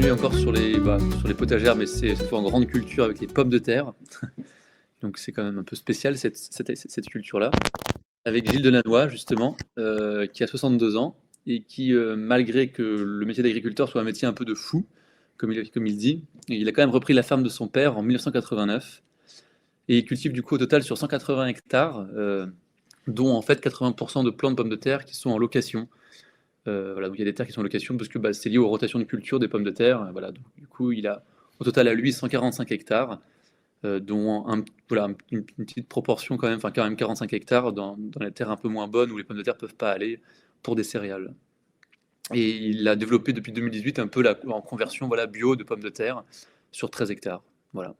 continue encore sur les potagères, mais c'est cette fois en grande culture avec les pommes de terre. Donc c'est quand même un peu spécial cette culture-là. Avec Gilles Delannoy, justement, qui a 62 ans et qui, malgré que le métier d'agriculteur soit un métier un peu de fou, comme il dit, il a quand même repris la ferme de son père en 1989 et il cultive du coup au total sur 180 hectares, dont en fait 80% de plants de pommes de terre qui sont en location. Voilà, donc il y a des terres qui sont en location parce que c'est lié aux rotations de culture des pommes de terre. Voilà, donc, du coup, il a au total à lui 145 hectares, dont voilà, une petite proportion quand même, enfin quand même 45 hectares dans les terres un peu moins bonnes où les pommes de terre peuvent pas aller pour des céréales. Et il a développé depuis 2018 un peu en conversion voilà, bio de pommes de terre sur 13 hectares. Voilà.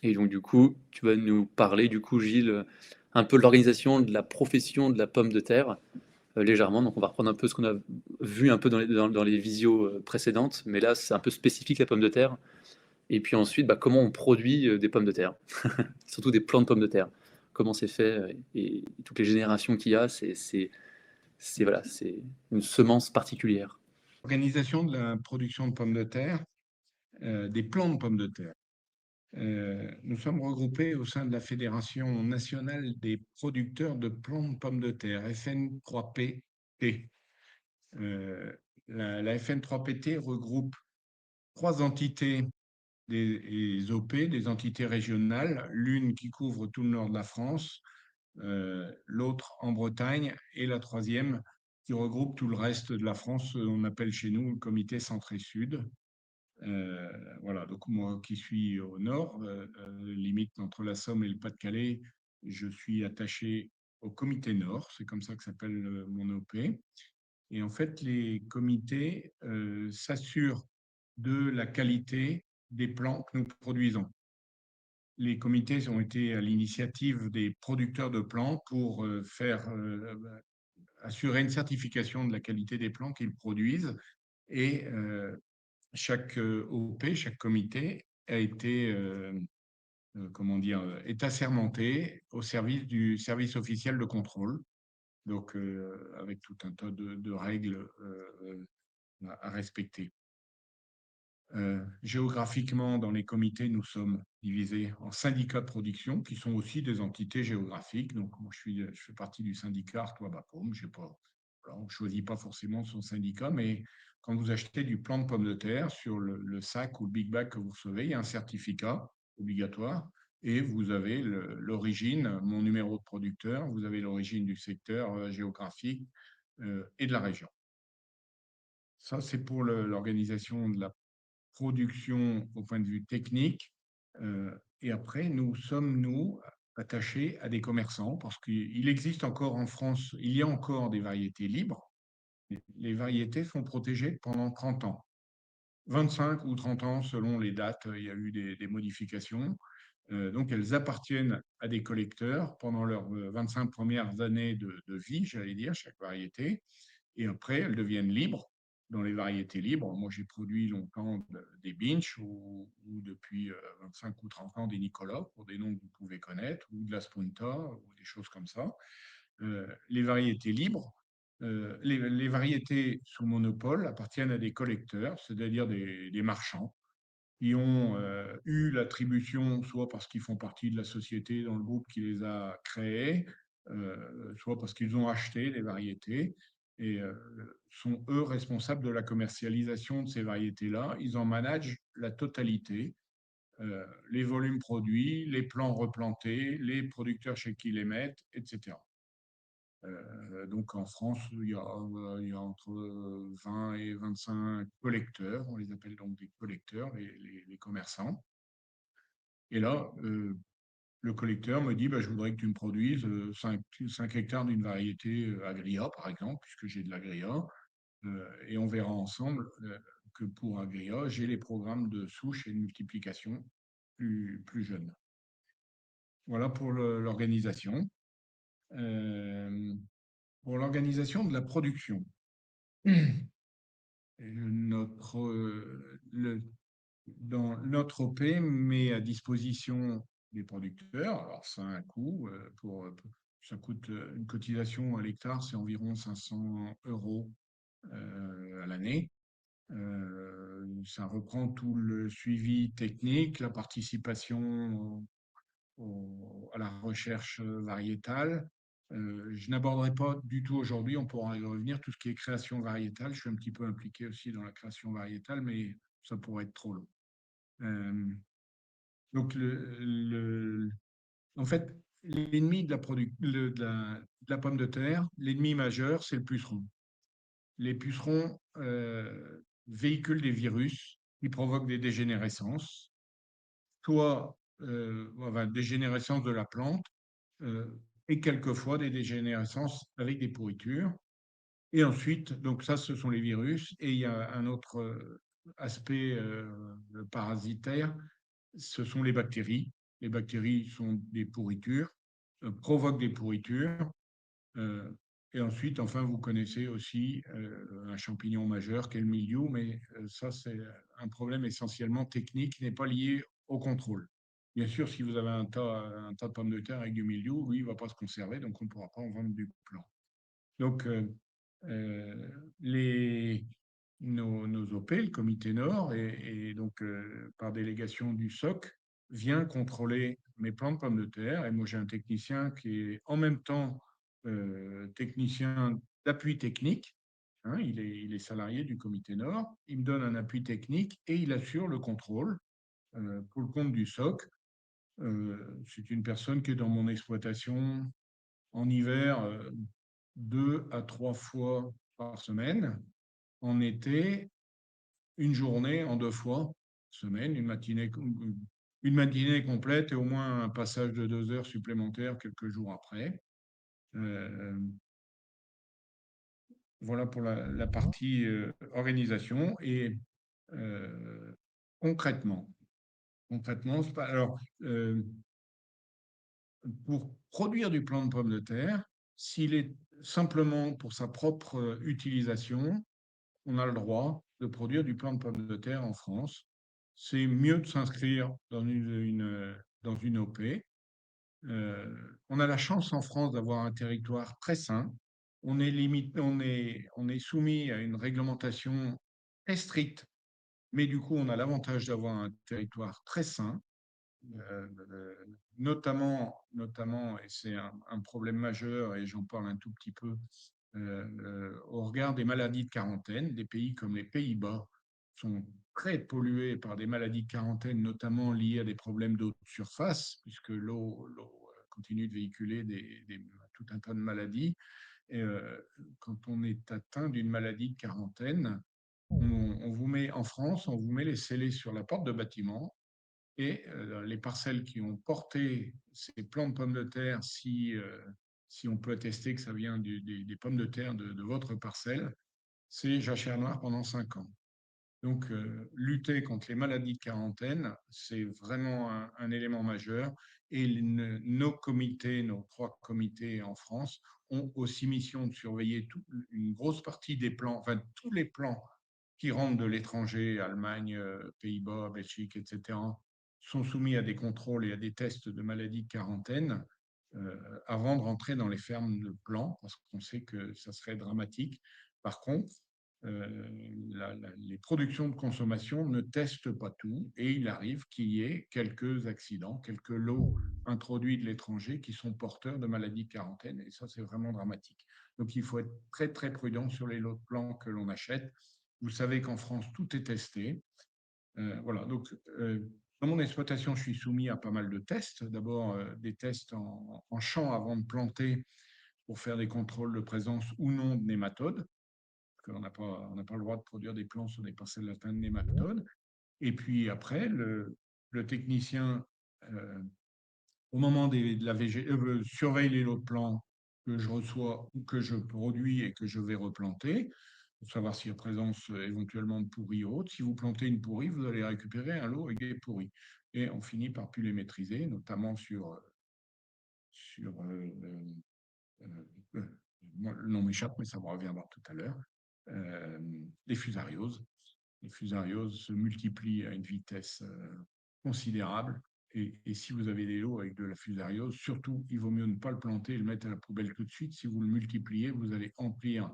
Et donc du coup, tu vas nous parler du coup, Gilles, un peu de l'organisation de la profession de la pomme de terre légèrement. Donc on va reprendre un peu ce qu'on a vu un peu dans les visios précédentes, mais là c'est un peu spécifique la pomme de terre. Et puis ensuite, comment on produit des pommes de terre, surtout des plants de pommes de terre. Comment c'est fait et toutes les générations qu'il y a, voilà, c'est une semence particulière. Organisation de la production de pommes de terre, des plants de pommes de terre. Nous sommes regroupés au sein de la Fédération nationale des producteurs de plants de pommes de terre, FN3PT. Euh, la FN3PT regroupe trois entités des OP, des entités régionales, l'une qui couvre tout le nord de la France, l'autre en Bretagne et la troisième qui regroupe tout le reste de la France, on appelle chez nous le comité centré-sud. Voilà, donc moi qui suis au nord, limite entre la Somme et le Pas-de-Calais, je suis attaché au comité nord, c'est comme ça que s'appelle mon OP. Et en fait, les comités s'assurent de la qualité des plants que nous produisons. Les comités ont été à l'initiative des producteurs de plants pour assurer une certification de la qualité des plants qu'ils produisent et chaque OP, chaque comité a été, comment dire, est assermenté au service du service officiel de contrôle, donc avec tout un tas de règles à respecter. Géographiquement, dans les comités, nous sommes divisés en syndicats de production, qui sont aussi des entités géographiques. Donc, moi, je fais partie du syndicat Artois-Bapaume. Voilà, on ne choisit pas forcément son syndicat, mais quand vous achetez du plant de pommes de terre, sur le sac ou le big bag que vous recevez, il y a un certificat obligatoire et vous avez l'origine, mon numéro de producteur, vous avez l'origine du secteur géographique et de la région. Ça, c'est pour l'organisation de la production au point de vue technique. Et après, nous sommes, nous, attachés à des commerçants parce qu'il existe encore en France, il y a encore des variétés libres. Les variétés sont protégées pendant 30 ans. 25 ou 30 ans selon les dates, il y a eu des modifications. Donc elles appartiennent à des collecteurs pendant leurs 25 premières années de vie, j'allais dire, chaque variété. Et après, elles deviennent libres dans les variétés libres. Moi, j'ai produit longtemps des Binch ou depuis 25 ou 30 ans des Nicolas, pour des noms que vous pouvez connaître, ou de la Spunta, ou des choses comme ça. Les variétés libres, les variétés sous monopole appartiennent à des collecteurs, c'est-à-dire des marchands, qui ont eu l'attribution, soit parce qu'ils font partie de la société dans le groupe qui les a créés, soit parce qu'ils ont acheté les variétés et sont eux responsables de la commercialisation de ces variétés-là. Ils en managent la totalité, les volumes produits, les plants replantés, les producteurs chez qui ils les mettent, etc. Donc en France, il y a entre 20 et 25 collecteurs, on les appelle donc des collecteurs, les commerçants. Et là, le collecteur me dit, bah, je voudrais que tu me produises 5 hectares d'une variété Agria, par exemple, puisque j'ai de l'Agria. Et on verra ensemble que pour Agria, j'ai les programmes de souche et de multiplication plus jeunes. Voilà pour l'organisation. Euh, pour l'organisation de la production. Notre, dans notre OP met à disposition des producteurs. Alors, ça a un coût. Ça coûte une cotisation à l'hectare, c'est environ 500 € à l'année. Ça reprend tout le suivi technique, la participation à la recherche variétale. Je n'aborderai pas du tout aujourd'hui, on pourra y revenir, tout ce qui est création variétale. Je suis un petit peu impliqué aussi dans la création variétale, mais ça pourrait être trop long. Euh, donc, en fait, l'ennemi de la pomme de terre, l'ennemi majeur, c'est le puceron. Les pucerons véhiculent des virus qui provoquent des dégénérescences, soit enfin, dégénérescence de la plante, euh, et quelquefois des dégénérescences avec des pourritures. Et ensuite, donc ça, ce sont les virus. Et il y a un autre aspect parasitaire, ce sont les bactéries. Les bactéries sont des pourritures, provoquent des pourritures. euh, et ensuite, enfin, vous connaissez aussi un champignon majeur qui est le mildiou, mais ça, c'est un problème essentiellement technique, qui n'est pas lié au contrôle. Bien sûr, si vous avez un tas de pommes de terre avec du mildiou, lui, il ne va pas se conserver, donc on ne pourra pas en vendre du plan. Donc, euh, les, nos OP, le comité Nord, et donc par délégation du SOC, vient contrôler mes plants de pommes de terre. Et moi, j'ai un technicien qui est en même temps technicien d'appui technique. Hein, il est salarié du comité Nord. Il me donne un appui technique et il assure le contrôle pour le compte du SOC. C'est une personne qui est dans mon exploitation en hiver 2 à 3 fois par semaine. En été, une journée en 2 fois semaine, une matinée complète et au moins un passage de 2 heures supplémentaires quelques jours après. Euh, voilà pour la partie organisation. Et euh, concrètement, concrètement, alors, pour produire du plant de pommes de terre, s'il est simplement pour sa propre utilisation, on a le droit de produire du plant de pommes de terre en France. C'est mieux de s'inscrire dans une OP. On a la chance en France d'avoir un territoire très sain. On est soumis à une réglementation très stricte, mais du coup, on a l'avantage d'avoir un territoire très sain, euh, euh, et c'est un problème majeur, et j'en parle un tout petit peu, au regard des maladies de quarantaine. Des pays comme les Pays-Bas sont très pollués par des maladies de quarantaine, notamment liées à des problèmes d'eau de surface, puisque l'eau continue de véhiculer tout un tas de maladies. Et, quand on est atteint d'une maladie de quarantaine, on vous met en France, on vous met les scellés sur la porte de bâtiment, et les parcelles qui ont porté ces plants de pommes de terre, si on peut attester que ça vient des pommes de terre de votre parcelle, c'est jachère noire pendant 5 ans. Donc, lutter contre les maladies de quarantaine, c'est vraiment un élément majeur. Et nos comités, nos 3 comités en France, ont aussi mission de surveiller une grosse partie des plants, enfin tous les plants qui rentrent de l'étranger, Allemagne, Pays-Bas, Belgique, etc., sont soumis à des contrôles et à des tests de maladies de quarantaine avant de rentrer dans les fermes de plants, parce qu'on sait que ça serait dramatique. Par contre, les productions de consommation ne testent pas tout, et il arrive qu'il y ait quelques accidents, quelques lots introduits de l'étranger qui sont porteurs de maladies de quarantaine, et ça, c'est vraiment dramatique. Donc, il faut être très, très prudent sur les lots de plants que l'on achète. Vous savez qu'en France, tout est testé. Voilà, donc dans mon exploitation, je suis soumis à pas mal de tests. D'abord, des tests en champ avant de planter pour faire des contrôles de présence ou non de nématodes, parce qu'on n'a pas le droit de produire des plants sur des parcelles atteintes de nématodes. Et puis après, le technicien, euh, au moment de surveille les lots de plants que je reçois ou que je produis et que je vais replanter, pour savoir s'il y a présence éventuellement de pourris ou autre. Si vous plantez une pourrie, vous allez récupérer un lot avec des pourris. Et on finit par plus les maîtriser, notamment sur le nom m'échappe, mais ça me reviendra tout à l'heure, euh, les fusarioses. Les fusarioses se multiplient à une vitesse considérable. Et si vous avez des lots avec de la fusariose, surtout, il vaut mieux ne pas le planter et le mettre à la poubelle tout de suite. Si vous le multipliez, vous allez emplir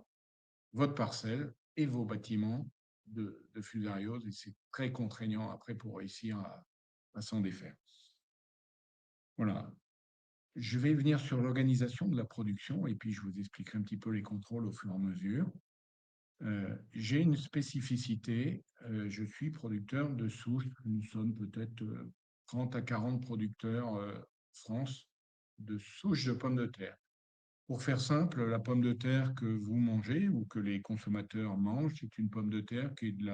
votre parcelle et vos bâtiments de fusariose et c'est très contraignant après pour réussir à s'en défaire. Voilà. Je vais venir sur l'organisation de la production et puis je vous expliquerai un petit peu les contrôles au fur et à mesure. J'ai une spécificité, je suis producteur de souches, nous sommes peut-être 30 à 40 producteurs France de souches de pommes de terre. Pour faire simple, la pomme de terre que vous mangez ou que les consommateurs mangent, c'est une pomme de terre qui est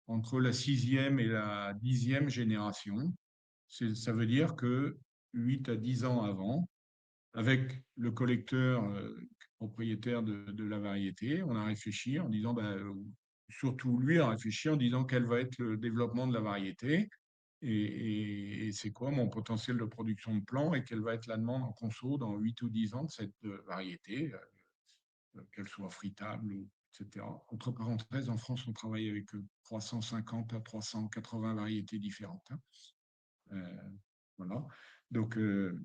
entre la sixième et la 10e génération. Ça veut dire que 8 à 10 ans avant, avec le collecteur propriétaire de la variété, on a réfléchi en disant, surtout lui a réfléchi en disant quel va être le développement de la variété et c'est quoi mon potentiel de production de plants et quelle va être la demande en conso dans 8 ou 10 ans de cette variété, qu'elle soit fritable, etc. Entre parenthèses, en France, on travaille avec 350 à 380 variétés différentes. Hein. Euh, voilà. Donc, euh,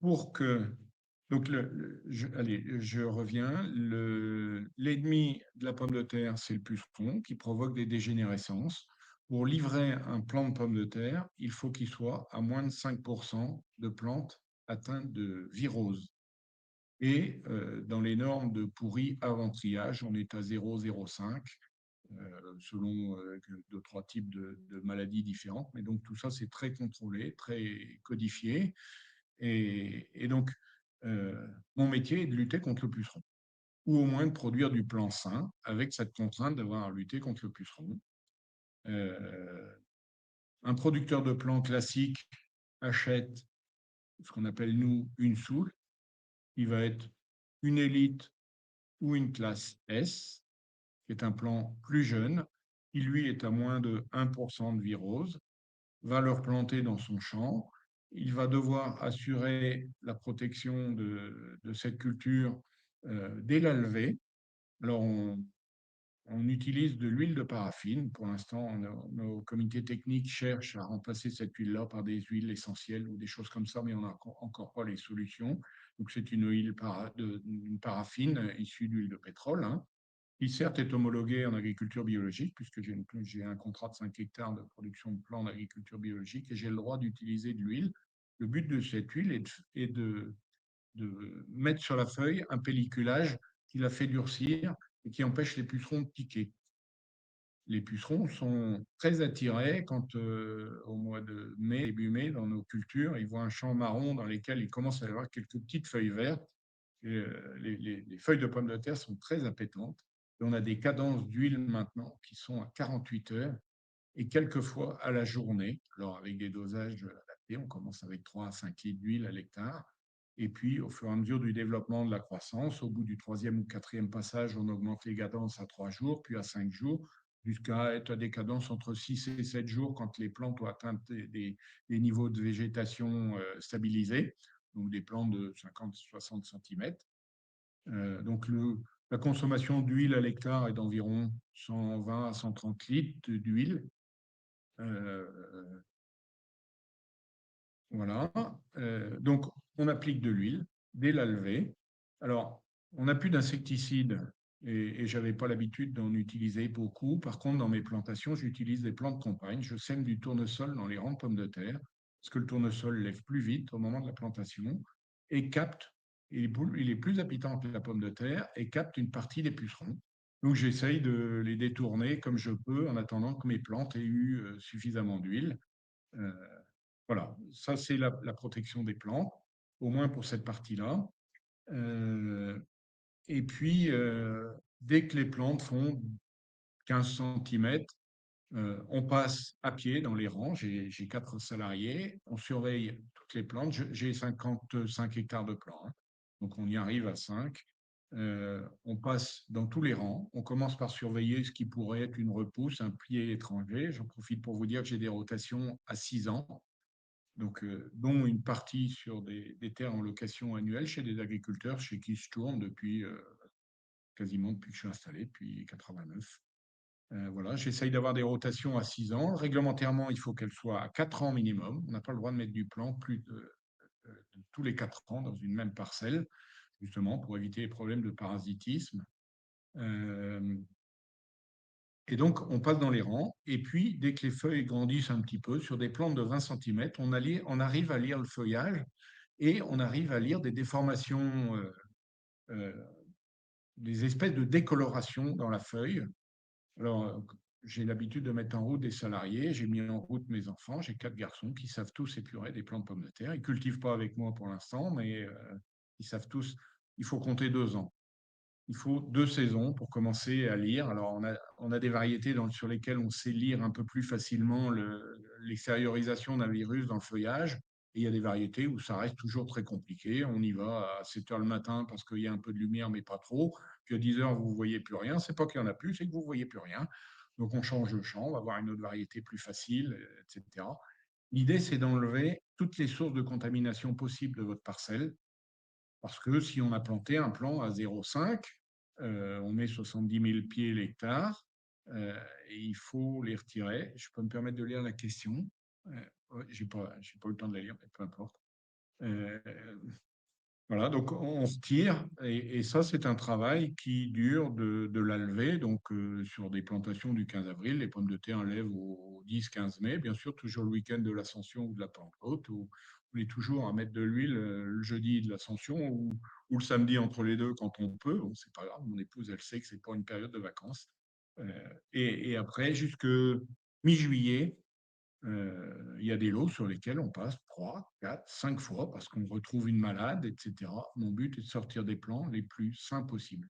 pour que. Donc, allez, je reviens. L'ennemi de la pomme de terre, c'est le puceron qui provoque des dégénérescences. Pour livrer un plant de pomme de terre, il faut qu'il soit à moins de 5% de plantes atteintes de virose. Et dans les normes de pourri avant triage, on est à 0,05 selon deux, trois types de maladies différentes. Mais donc tout ça, c'est très contrôlé, très codifié. Et donc, mon métier est de lutter contre le puceron, ou au moins de produire du plan sain avec cette contrainte d'avoir à lutter contre le puceron. Un producteur de plants classique achète ce qu'on appelle, nous, une soule. Il va être une élite ou une classe S, qui est un plan plus jeune, qui lui est à moins de 1% de virose, va le replanter dans son champ. Il va devoir assurer la protection de cette culture dès la levée. Alors, on utilise de l'huile de paraffine. Pour l'instant, nos comités techniques cherchent à remplacer cette huile-là par des huiles essentielles ou des choses comme ça, mais on n'a encore pas les solutions. Donc, c'est une huile une paraffine issue d'huile de pétrole, hein, qui certes est homologuée en agriculture biologique, puisque j'ai un contrat de 5 hectares de production de plants d'agriculture biologique et j'ai le droit d'utiliser de l'huile. Le but de cette huile est de mettre sur la feuille un pelliculage qui la fait durcir et qui empêche les pucerons de piquer. Les pucerons sont très attirés quand, au mois de mai, début mai, dans nos cultures, ils voient un champ marron dans lequel il commence à y avoir quelques petites feuilles vertes. Et, les feuilles de pommes de terre sont très appétantes. Et on a des cadences d'huile maintenant qui sont à 48 heures et quelquefois à la journée. Alors, avec des dosages adaptés, on commence avec 3 à 5 litres d'huile à l'hectare. Et puis, au fur et à mesure du développement de la croissance, au bout du troisième ou quatrième passage, on augmente les cadences à 3 jours, puis à 5 jours, jusqu'à être à des cadences entre 6 et 7 jours quand les plantes ont atteint des niveaux de végétation stabilisés, donc des plantes de 50-60 cm. Donc, la consommation d'huile à l'hectare est d'environ 120 à 130 litres d'huile. Voilà. Donc, on applique de l'huile dès la levée. Alors, on n'a plus d'insecticides et je n'avais pas l'habitude d'en utiliser beaucoup. Par contre, dans mes plantations, j'utilise des plantes de campagne. Je sème du tournesol dans les rangs de pommes de terre parce que le tournesol lève plus vite au moment de la plantation et capte, il est plus appétant que la pomme de terre et capte une partie des pucerons. Donc, j'essaye de les détourner comme je peux en attendant que mes plantes aient eu suffisamment d'huile. Euh, voilà, ça c'est la protection des plantes, au moins pour cette partie-là. Et puis, dès que les plantes font 15 cm, on passe à pied dans les rangs. J'ai 4 salariés, on surveille toutes les plantes. J'ai 55 hectares de plants, hein. Donc on y arrive à 5. On passe dans tous les rangs. On commence par surveiller ce qui pourrait être une repousse, un pied étranger. J'en profite pour vous dire que j'ai des rotations à 6 ans, donc, dont une partie sur des terres en location annuelle chez des agriculteurs chez qui je tourne depuis quasiment depuis que je suis installé, depuis 89. Voilà, j'essaye d'avoir des rotations à 6 ans. Réglementairement, il faut qu'elles soient à 4 ans minimum. On n'a pas le droit de mettre du plant plus de tous les 4 ans dans une même parcelle, justement pour éviter les problèmes de parasitisme. Euh, et donc, on passe dans les rangs. Et puis, dès que les feuilles grandissent un petit peu, sur des plantes de 20 centimètres, on arrive à lire le feuillage et on arrive à lire des déformations, euh, des espèces de décoloration dans la feuille. Alors, j'ai l'habitude de mettre en route des salariés, j'ai mis en route mes enfants, j'ai 4 garçons qui savent tous épurer des plants de pommes de terre. Ils ne cultivent pas avec moi pour l'instant, mais ils savent tous, il faut compter 2 ans. Il faut 2 saisons pour commencer à lire. Alors, on a des variétés sur lesquelles on sait lire un peu plus facilement l'extériorisation d'un virus dans le feuillage. Et il y a des variétés où ça reste toujours très compliqué. On y va à 7 heures le matin parce qu'il y a un peu de lumière, mais pas trop. Puis à 10 heures, vous ne voyez plus rien. C'est pas qu'il y en a plus, c'est que vous ne voyez plus rien. Donc, on change de champ, on va avoir une autre variété plus facile, etc. L'idée, c'est d'enlever toutes les sources de contamination possibles de votre parcelle parce que si on a planté un plant à 0,5, on met 70 000 pieds l'hectare, et il faut les retirer. Je peux me permettre de lire la question. Ouais, j'ai pas eu le temps de la lire, mais peu importe. Euh, voilà, donc on retire, et ça, c'est un travail qui dure de la levée. Donc, sur des plantations du 15 avril, les pommes de terre lèvent au 10-15 mai, bien sûr, toujours le week-end de l'Ascension ou de la Pentecôte, où on est toujours à mettre de l'huile le jeudi de l'Ascension ou le samedi entre les deux quand on peut. Bon, c'est pas grave, mon épouse, elle sait que c'est pas une période de vacances. Et après, jusque mi-juillet, il y a des lots sur lesquels on passe 3, 4, 5 fois parce qu'on retrouve une malade, etc. Mon but est de sortir des plants les plus sains possibles.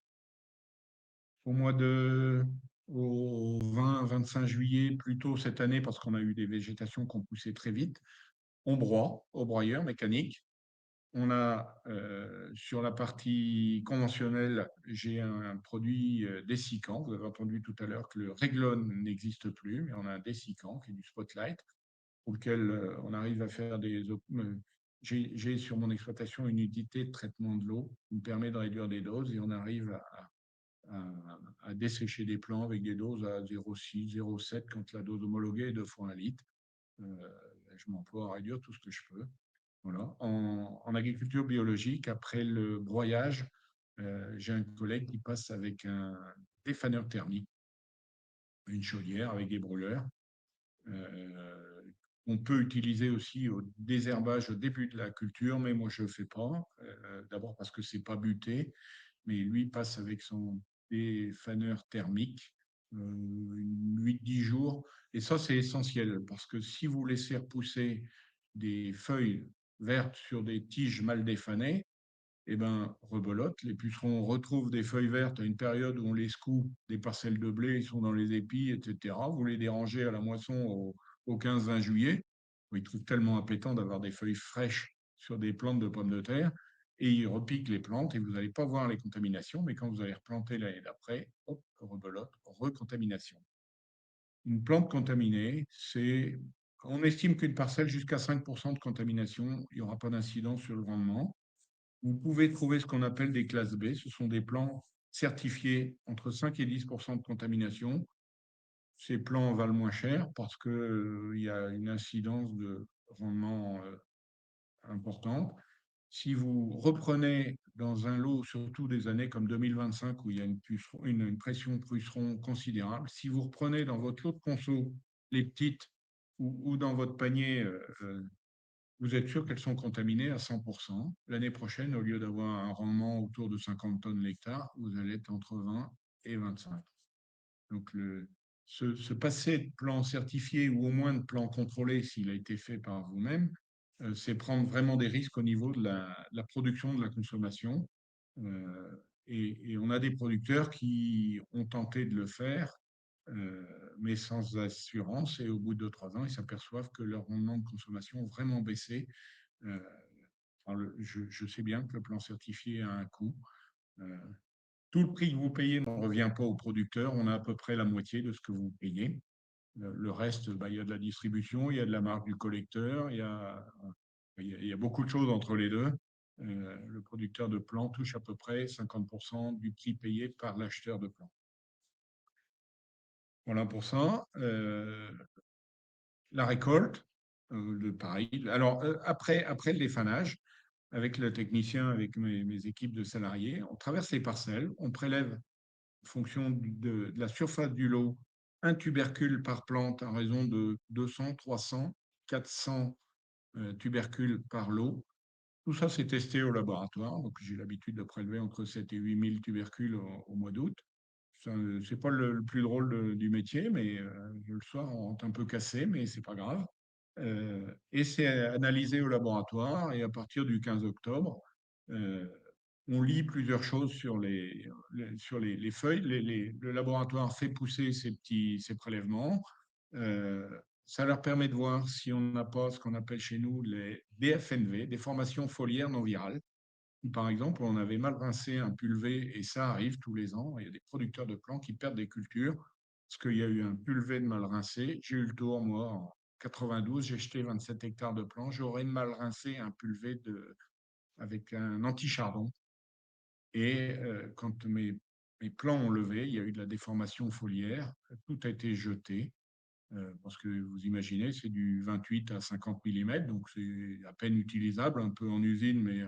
Au mois de au 20-25 juillet, plutôt cette année, parce qu'on a eu des végétations qui ont poussé très vite, on broie au broyeur mécanique. On a sur la partie conventionnelle, j'ai un produit dessicant. Vous avez entendu tout à l'heure que le Reglone n'existe plus, mais on a un dessicant qui est du Spotlight pour lequel on arrive à faire j'ai sur mon exploitation une unité de traitement de l'eau qui me permet de réduire des doses et on arrive à dessécher des plants avec des doses à 0,6, 0,7 quand la dose homologuée est 2 fois 1 litre. Euh, je m'emploie à réduire tout ce que je peux. Voilà. En agriculture biologique, après le broyage, j'ai un collègue qui passe avec un défaneur thermique, une chaudière avec des brûleurs. Euh, on peut utiliser aussi au désherbage au début de la culture, mais moi je ne le fais pas. D'abord parce que c'est pas buté, mais lui passe avec son défaneur thermique 8-10 jours. Et ça, c'est essentiel parce que si vous laissez repousser des feuilles vertes sur des tiges mal défanées, eh ben, rebelote. Les pucerons retrouvent des feuilles vertes à une période où on les secoue des parcelles de blé, ils sont dans les épis, etc. Vous les dérangez à la moisson au 15-20 juillet. Ils trouvent tellement appétant d'avoir des feuilles fraîches sur des plantes de pommes de terre et ils repiquent les plantes et vous n'allez pas voir les contaminations, mais quand vous allez replanter l'année d'après, hop, rebelote, recontamination. Une plante contaminée, c'est, on estime qu'une parcelle jusqu'à 5% de contamination, il n'y aura pas d'incidence sur le rendement. Vous pouvez trouver ce qu'on appelle des classes B. Ce sont des plants certifiés entre 5 et 10% de contamination. Ces plants valent moins cher parce qu'il y a une incidence de rendement importante. Si vous reprenez dans un lot, surtout des années comme 2025 où il y a une pression puceron considérable, si vous reprenez dans votre lot de conso les petites ou dans votre panier vous êtes sûr qu'elles sont contaminées à 100%. L'année prochaine, au lieu d'avoir un rendement autour de 50 tonnes l'hectare, vous allez être entre 20 et 25. Donc, ce passer de plan certifié ou au moins de plan contrôlé, s'il a été fait par vous-même, c'est prendre vraiment des risques au niveau de la production, de la consommation. Et on a des producteurs qui ont tenté de le faire, mais sans assurance. Et au bout de 2-3 ans, ils s'aperçoivent que leur rendement de consommation a vraiment baissé. Euh, je sais bien que le plan certifié a un coût. Euh, Tout le prix que vous payez ne revient pas au producteur. On a à peu près la moitié de ce que vous payez. Le reste, bah, il y a de la distribution, il y a de la marge du collecteur, il y a beaucoup de choses entre les deux. Le producteur de plants touche à peu près 50% du prix payé par l'acheteur de plants. Voilà pour ça. La récolte, pareil. Alors, après le défanage, avec le technicien, avec mes équipes de salariés, on traverse les parcelles, on prélève fonction de la surface du lot, un tubercule par plante à raison de 200, 300, 400 tubercules par lot. Tout ça, c'est testé au laboratoire. Donc, j'ai l'habitude de prélever entre 7 et 8 000 tubercules au mois d'août. Ce n'est pas le plus drôle du métier, mais le soir, on rentre un peu cassé, mais c'est pas grave. Et c'est analysé au laboratoire. Et à partir du 15 octobre, euh, on lit plusieurs choses sur les feuilles. Le laboratoire fait pousser ces prélèvements. Euh, Ça leur permet de voir si on n'a pas ce qu'on appelle chez nous les DFNV, des formations foliaires non virales. Par exemple, on avait mal rincé un pulvé, et ça arrive tous les ans. Il y a des producteurs de plants qui perdent des cultures parce qu'il y a eu un pulvé de mal rincé. J'ai eu le tour, moi, en 92, j'ai jeté 27 hectares de plants. J'aurais mal rincé un pulvé avec un anti-chardon. Et quand mes plants ont levé, il y a eu de la déformation foliaire. Tout a été jeté. Parce que vous imaginez, c'est du 28 à 50 mm, donc c'est à peine utilisable, un peu en usine, mais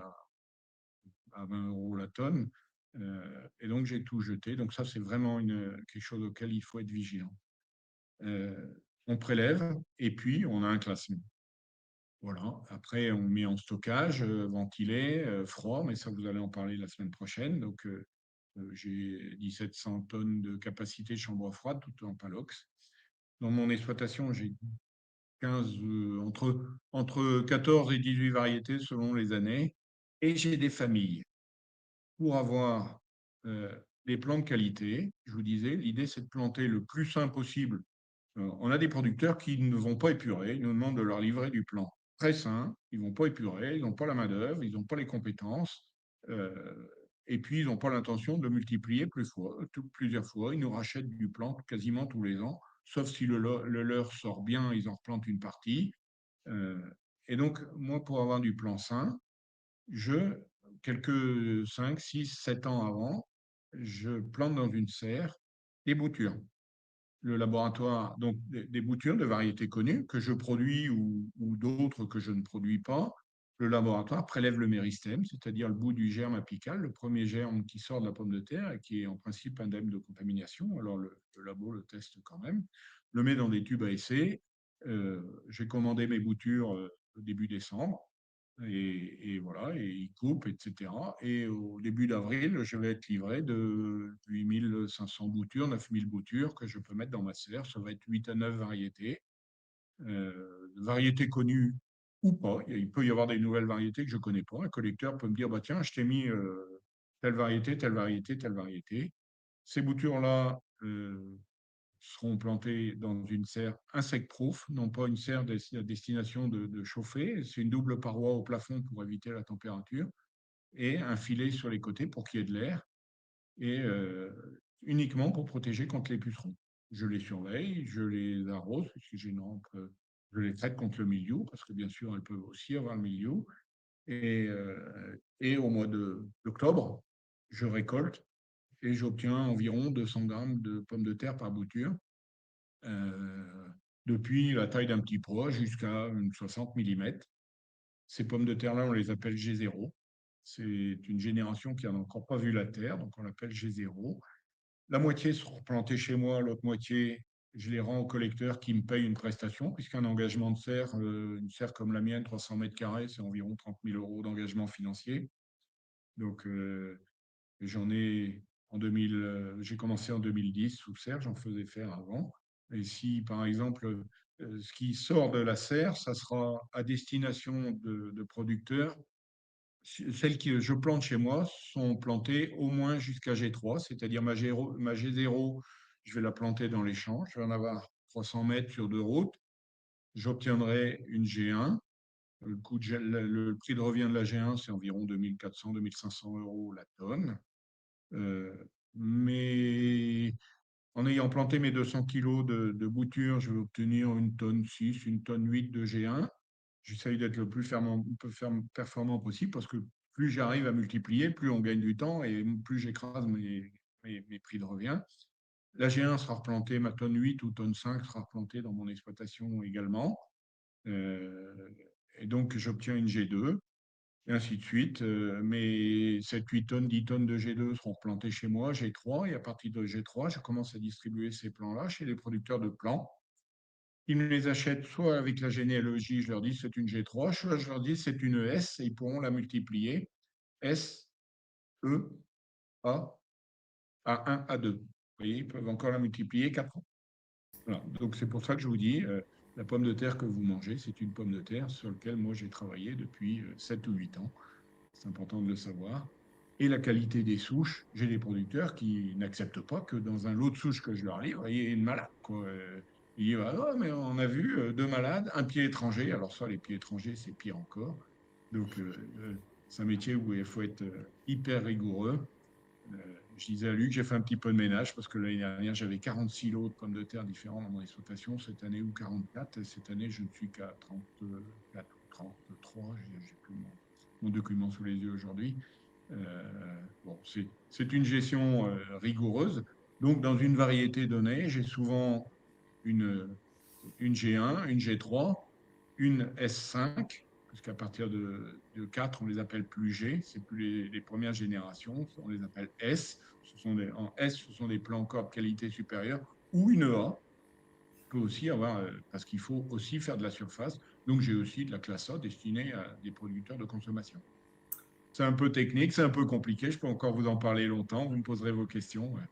à 20 euros la tonne. Et donc, j'ai tout jeté. Donc, ça, c'est vraiment quelque chose auquel il faut être vigilant. Euh, on prélève et puis on a un classement. Voilà. Après, on met en stockage, ventilé, froid, mais ça, vous allez en parler la semaine prochaine. Donc, j'ai 1700 tonnes de capacité de chambre froide, tout en Palox. Dans mon exploitation, j'ai 15, entre 14 et 18 variétés selon les années. Et j'ai des familles. Pour avoir euh, des plants de qualité, je vous disais, l'idée, c'est de planter le plus sain possible. On a des producteurs qui ne vont pas épurer, ils nous demandent de leur livrer du plan très sain, ils ne vont pas épurer, ils n'ont pas la main-d'œuvre, ils n'ont pas les compétences, euh, et puis ils n'ont pas l'intention de multiplier plusieurs fois. Ils nous rachètent du plan quasiment tous les ans, sauf si le leur sort bien, ils en replantent une partie. Euh, et donc, moi, pour avoir du plan sain, quelques 5, 6, 7 ans avant, je plante dans une serre des boutures. Le laboratoire, donc des boutures de variétés connues que je produis ou d'autres que je ne produis pas. Le laboratoire prélève le méristème, c'est-à-dire le bout du germe apical, le premier germe qui sort de la pomme de terre et qui est en principe indemne de contamination. Alors le labo le teste quand même, le met dans des tubes à essai. J'ai commandé mes boutures début décembre. Et voilà, et ils coupent, etc. Et au début d'avril, je vais être livré de 8500 boutures, 9000 boutures que je peux mettre dans ma serre. Ça va être 8 à 9 variétés, variétés connues ou pas. Il peut y avoir des nouvelles variétés que je ne connais pas. Un collecteur peut me dire, bah, tiens, je t'ai mis telle variété, telle variété, telle variété. Ces boutures-là, seront plantés dans une serre insect-proof, non pas une serre à destination de chauffer. C'est une double paroi au plafond pour éviter la température et un filet sur les côtés pour qu'il y ait de l'air et uniquement pour protéger contre les pucerons. Je les surveille, je les arrose, puisque j'ai une rampe, je les traite contre le mildiou, parce que bien sûr, elles peuvent aussi avoir le mildiou. Et au mois d'octobre, je récolte et j'obtiens environ 200 grammes de pommes de terre par bouture. Euh, Depuis la taille d'un petit pois jusqu'à une 60 mm. Ces pommes de terre-là, on les appelle G0. C'est une génération qui n'a encore pas vu la terre, donc on l'appelle G0. La moitié seront plantées chez moi, l'autre moitié, je les rends au collecteur qui me paye une prestation, puisqu'un engagement de serre, une serre comme la mienne, 300 mètres carrés, c'est environ 30 000 euros d'engagement financier. Donc, j'en ai en 2000, j'ai commencé en 2010 sous serre, j'en faisais faire avant. Et si, par exemple, ce qui sort de la serre, ça sera à destination de producteurs. Celles que je plante chez moi sont plantées au moins jusqu'à G3, c'est-à-dire ma G0, je vais la planter dans les champs. Je vais en avoir 300 mètres sur 2 routes. J'obtiendrai une G1. Le prix de revient de la G1, c'est environ 2400-2500 euros la tonne. Euh, mais en ayant planté mes 200 kilos de bouture, je vais obtenir une tonne 6, une tonne 8 de G1. J'essaye d'être le plus performant possible parce que plus j'arrive à multiplier, plus on gagne du temps et plus j'écrase mes prix de revient. La G1 sera replantée, ma tonne 8 ou tonne 5 sera replantée dans mon exploitation également. Euh, et donc, j'obtiens une G2. et ainsi de suite. Mes 7-8 tonnes, 10 tonnes de G2 seront plantées chez moi, G3, et à partir de G3, je commence à distribuer ces plants-là chez les producteurs de plants. Ils me les achètent soit avec la généalogie, je leur dis c'est une G3, soit je leur dis c'est une S, et ils pourront la multiplier. S, E, A, A1, A2. Vous voyez, ils peuvent encore la multiplier 4 fois. Voilà. Donc c'est pour ça que je vous dis, la pomme de terre que vous mangez, c'est une pomme de terre sur laquelle moi j'ai travaillé depuis 7 ou 8 ans. C'est important de le savoir. Et la qualité des souches, j'ai des producteurs qui n'acceptent pas que dans un lot de souches que je leur livre, il y ait une malade, quoi. Ils disent, ah, ouais, mais on a vu 2 malades, un pied étranger. Alors ça, les pieds étrangers, c'est pire encore. Donc c'est un métier où il faut être hyper rigoureux. Je disais à Luc, j'ai fait un petit peu de ménage parce que l'année dernière, j'avais 46 lots de pommes de terre différents dans mon exploitation. Cette année, ou 44. Et cette année, je ne suis qu'à 34 ou 33. Je n'ai plus mon document sous les yeux aujourd'hui. Bon, c'est une gestion rigoureuse. Donc, dans une variété donnée, j'ai souvent une G1, une G3, une S5, puisqu'à partir de 4, on les appelle plus G, c'est plus les premières générations, on les appelle S. En S, ce sont des plants encore de qualité supérieure, ou une A, peut aussi avoir, parce qu'il faut aussi faire de la surface. Donc, j'ai aussi de la classe A destinée à des producteurs de consommation. C'est un peu technique, c'est un peu compliqué, je peux encore vous en parler longtemps, vous me poserez vos questions. Ouais.